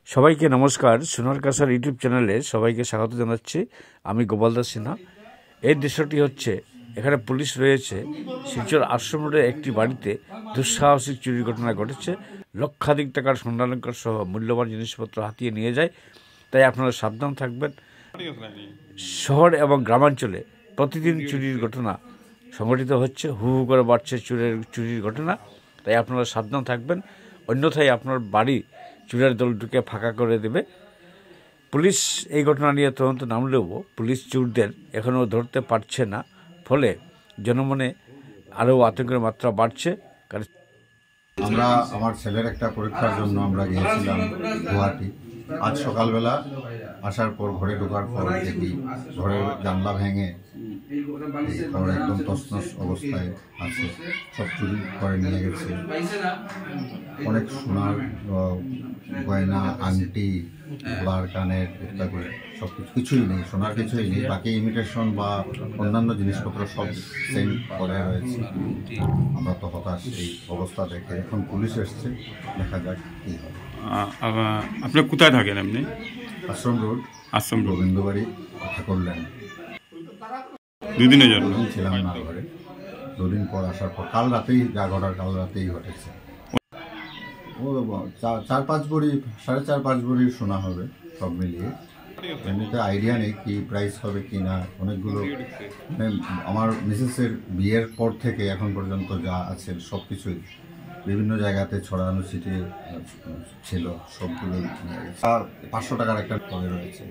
সবাইকে নমস্কার। সোনার কাছার ইউটিউব চ্যানেলে সবাইকে স্বাগত জানাচ্ছি। আমি গোপাল দাস সিনহা। এই দৃশ্যটি হচ্ছে, এখানে পুলিশ রয়েছে। শিলচর আশ্রম রোডের একটি বাড়িতে দুঃসাহসিক চুরির ঘটনা ঘটেছে। লক্ষাধিক টাকার স্বর্ণালঙ্কার সহ মূল্যবান জিনিসপত্র হাতিয়ে নিয়ে যায়। তাই আপনারা সাবধান থাকবেন। শহর এবং গ্রামাঞ্চলে প্রতিদিন চুরির ঘটনা সংঘটিত হচ্ছে, হু হু করে বাড়ছে চুরির ঘটনা। তাই আপনারা সাবধান থাকবেন, অন্যথায় আপনার বাড়ি চুরের দল ঢুকে ফাঁকা করে দেবে। পুলিশ এই ঘটনা নিয়ে তদন্ত নামলেও পুলিশ চোরদের এখনও ধরতে পারছে না। ফলে জনমনে আরও আতঙ্কের মাত্রা বাড়ছে। আমরা আমার ছেলের একটা পরীক্ষার জন্য আমরা গিয়েছিলাম গুয়াহাটি। আজ সকালবেলা আসার পর ঘরে ঢোকার পর দেখি ঘরের জানলা ভেঙে ঘর একদম তছনছ অবস্থায় আছে। সব চুরি করে নিয়ে গেছে। অনেক সোনার গয়না, আংটি, গলার কানের ইত্যাদি সব কিছুই নেই, সোনার কিছুই নেই। বাকি ইমিটেশন বা অন্যান্য জিনিসপত্র সব সেম করে রয়েছে। আমরা তো হতাশ এই অবস্থা দেখে। এখন পুলিশ এসছে, দেখা যাক কী হয়। আপনি কোথায় থাকেন? আপনি আশ্রম রোড, গোবিন্দবাড়ি, ঠাকুর ল্যান্ড। দুদিনের জন্য ছিলাম না ঘরে। দুদিন পর আসার পর কাল রাতেই যা ঘটার কাল রাতেই ঘটেছে। ও 4-5 ভরি, 4.5-5 ভরির সোনা হবে সব মিলিয়ে। এমনিতে আইডিয়া নেই কি প্রাইস হবে কি না। অনেকগুলো মানে আমার মিসেসের বিয়ের পর থেকে এখন পর্যন্ত যা আছে সব কিছুই বিভিন্ন জায়গাতে ছড়ানো ছিটিয়ে ছিল, সবগুলো 500 টাকার একটা পরে রয়েছে।